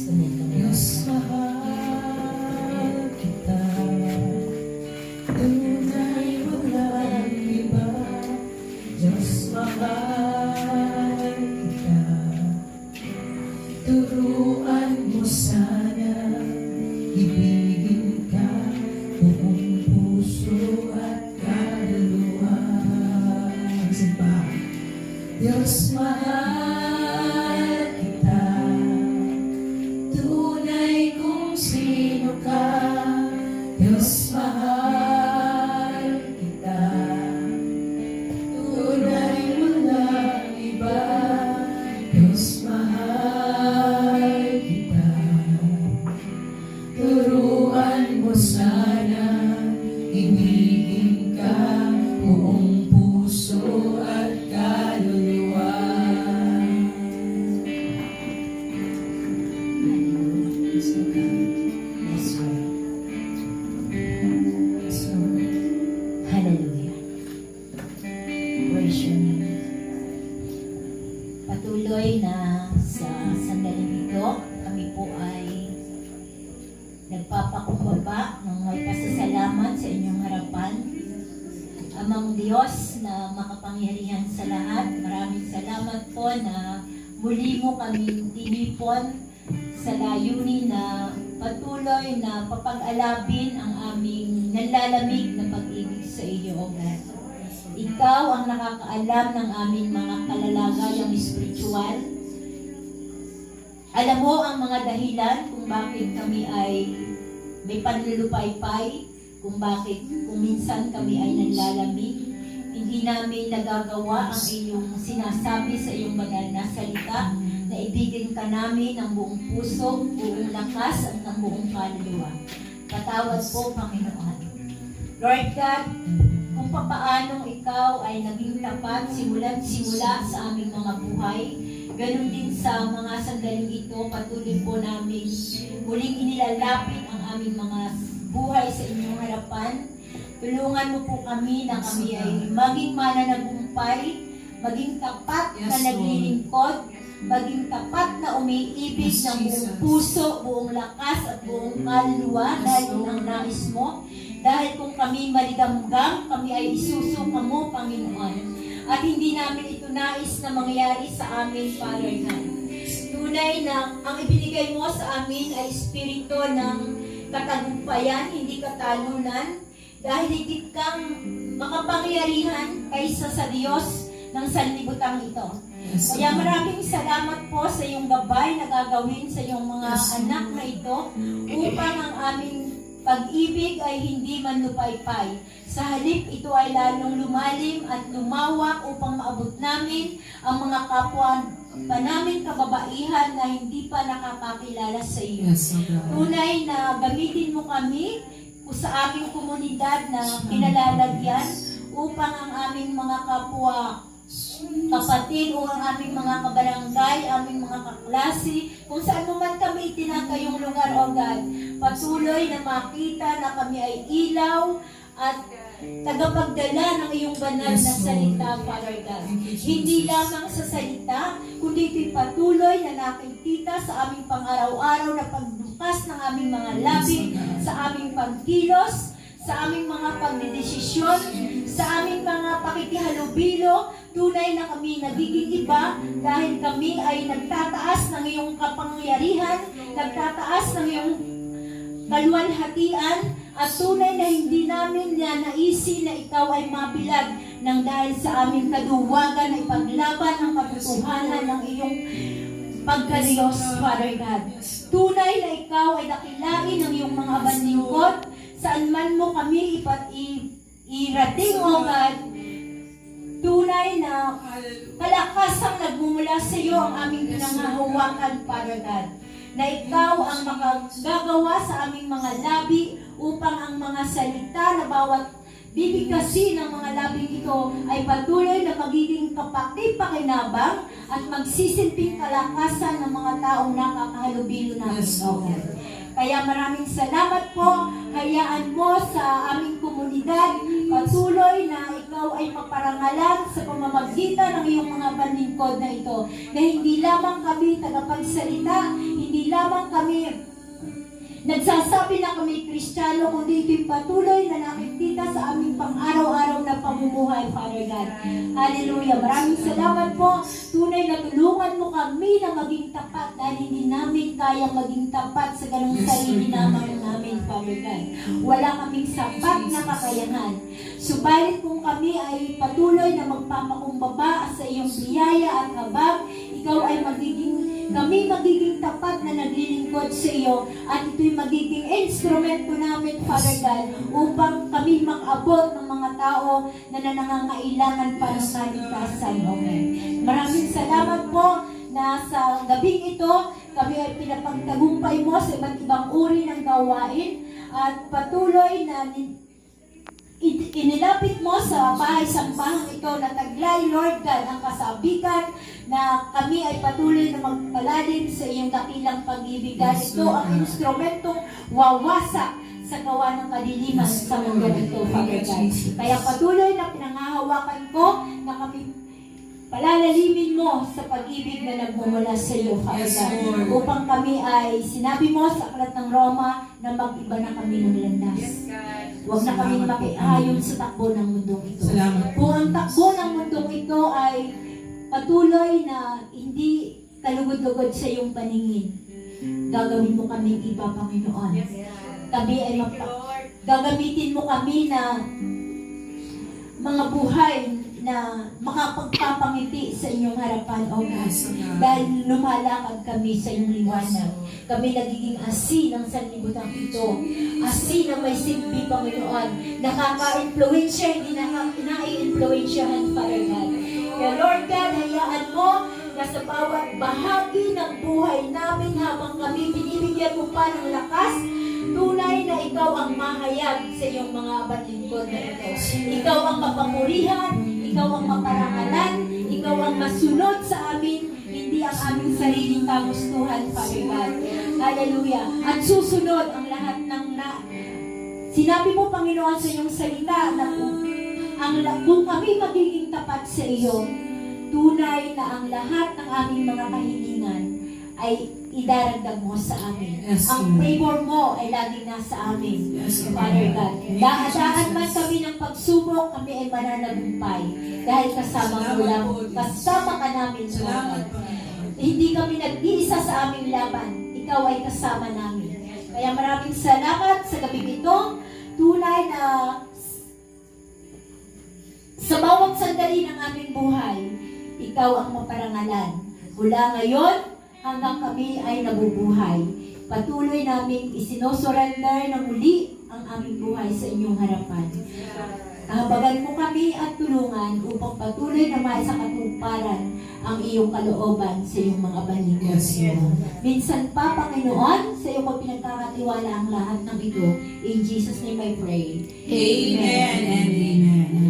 Diyos, mahal kita. Tunay walang iba. Diyos, mahal kita. Turuan mo sana, ibigin ka buong puso at kaluluwa. Simbahan. Diyos, mahal kita. Tunay kung sino ka. Diyos, mahal kita. Tunay walang iba. Diyos, mahal kita. Turuan mo sana, ibigin ka buong puso at kaluluwa. Yes, Lord. Yes, Lord. Hallelujah. Praise your name. Patuloy na sa sandaling ito, kami po ay nagpapakumbaba ng may pasasalamat sa inyong harapan. Amang Diyos na makapangyarihan sa lahat, maraming salamat po na muli mo kami tinipon sa layunin na patuloy na papag-alabin ang aming nalalamig na pag-ibig sa iyo, O God. Ikaw ang nakakaalam ng aming mga kalalagayang espiritual. Alam mo ang mga dahilan kung bakit kami ay may panlulupaypay, kung minsan kami ay nanlalamig. Hindi namin nagagawa ang iyong sinasabi sa iyong banal na salita, na ibigin ka namin ng buong puso, buong lakas at ng buong kaluluwa. Patawad po, Panginoon. Lord God, kung papaanong ikaw ay naging tapat simula sa aming mga buhay, ganun din sa mga sandaling ito, patuloy po namin muling inilalapit ang aming mga buhay sa inyong harapan. Tulungan mo po kami na kami ay maging mananagumpay, maging tapat na naglilingkod, maging tapat na umiibig ng buong puso, buong lakas at buong kaluluwa dahil yun ang nais mo. Dahil kung kami maligamgam, kami ay isusuka mo, Panginoon. At hindi namin ito nais na mangyari sa amin, Father God. Tunay na ang ibinigay mo sa amin ay espiritu ng katagumpayan, hindi katalunan. Dahil higit kang makapangyarihan kaysa sa Diyos ng sanlibutan ito. Kaya maraming salamat po sa iyong gabay na gagawin sa iyong mga anak na ito upang ang aming pag-ibig ay hindi manlupaypay. Sa halip, ito ay lalong lumalim at lumawak upang maabot namin ang mga kapwa pa namin kababaihan na hindi pa nakakakilala sa iyo. Tunay na gamitin mo kami sa aming komunidad na kinalalagyan upang ang aming mga kapwa kapatid o ang aming mga kabarangay, aming mga kaklase, kung saan mo man kami itinatayong lugar, O God, patuloy na makita na kami ay ilaw at tagapagdala ng iyong banal na salita, Father God. Hindi lamang sa salita, kundi patuloy na nakikita sa aming pang-araw-araw na pagbukas ng aming mga labi, sa aming pagkilos, sa aming mga pagdedesisyon, sa aming mga pakikihalubilo. Tunay na kami nagiging iba dahil kami ay nagtataas ng iyong kapangyarihan, nagtataas ng iyong kaluwalhatian, at tunay na hindi namin naisin na ikaw ay mabilag nang dahil sa aming kaduwagan na ipaglaban ang katotohanan ng iyong pagka-Diyos, Father God. Tunay na ikaw ay dakilain ng iyong mga banlingkod, saan man mo kami irating, O God. Tunay na kalakasang nagmumula sa iyo ang aming pinangahawakan, Father God, na ikaw ang makagagawa sa aming mga labi upang ang mga salita na bawat bibig kasi ng mga labing ito ay patuloy na magiging kapaki-pakinabang at magsisilbing kalakasan ng mga taong nakakahalubilo namin, O God. Kaya maraming salamat po. Hayaan mo sa aming komunidad patuloy na ikaw ay maparangalan sa pamamagitan ng iyong mga panlingkod na ito. Na hindi lamang kami tagapagsalita, hindi hindi lamang kami nagsasabi na kami Kristiyano, kundi ito'y patuloy na nakikita sa aming pang-araw-araw na pamumuhay, Father God. Hallelujah. Maraming salamat po. Tunay na tulungan mo kami na maging tapat dahil hindi namin kayang maging tapat sa ganung sarili namin, Father God. Wala kaming sapat na kakayahan. Subalit kung kami ay patuloy na magpapakumbaba sa iyong biyaya at habag, ikaw ay kami magiging tapat na naglilingkod sa iyo at ito'y magiging instrumento namin, Father God, upang kami mag-abot ng mga tao na nangangailangan pa ng kaligtasan. Okay. Maraming salamat po na sa gabing ito, kami ay pinapagtagumpay mo sa iba't ibang uri ng gawain at patuloy na inilapit mo sa bahay-sampahang ito na taglay, Lord God, ang kasabikan na kami ay patuloy na magpalalim sa iyong dakilang pag-ibig. Ito ang instrumentong wawasak sa gawa ng kadiliman sa mundo ito, Father God. Kaya patuloy na pinangahawakan ko na kami palalalimin mo sa pag-ibig na nagmumula sa iyo, Father God. Upang kami ay, sinabi mo sa aklat ng Roma, na mag-iba na kami ng landas. Huwag na kami makiayon sa takbo ng mundong ito. Kung ang takbo ng mundong ito ay patuloy na hindi kalugod-lugod sa iyong paningin, gagawin mo kaming iba, Panginoon. Kami ay gagamitin mo kami na mga buhay na makapagpapangiti sa inyong harapan, O God. Dahil lumalakad kami sa iyong liwanag. Kami nagiging asin ng sanlibutan ito. Asin na may silbi, Panginoon. Nakaka-influensya, hindi nai-influensyahan, Father God. Kaya Lord God, hayaan mo na sa bawat bahagi ng buhay namin habang kami binibigyan mo pa ng lakas, tunay na ikaw ang mahayag sa iyong mga abatlingkod na ito. Ikaw ang mapapurihan, ikaw ang maparangalan, ikaw ang masunod sa amin, hindi ang aming sariling kagustuhan, Father God. Hallelujah. At susunod ang lahat ng sinabi mo, Panginoon, sa iyong salita na kung kami magiging tapat sa iyo, tunay na ang lahat ng aming mga kahilingan ay idaragdag mo sa amin. Ang favor mo ay laging nasa amin, Father God. Daan man kami ng pagsubok, kami ay mananagumpay. Dahil kasama ka namin, Lord. Hindi kami nag-iisa sa aming laban. Ikaw ay kasama namin. Kaya maraming salamat sa gabi ito. Tunay na sa bawat sandali ng aming buhay, ikaw ang maparangalan. Mula ngayon, hanggang kami ay nabubuhay. Patuloy namin isinosurrender na muli ang aming buhay sa inyong harapan. Habagan mo kami at tulungan upang patuloy na maisakatuparan ang iyong kalooban sa iyong mga balingkod. Minsan pa, Panginoon, sa iyong pinagkakatiwala ang lahat ng ito. In Jesus' name I pray. Amen and amen.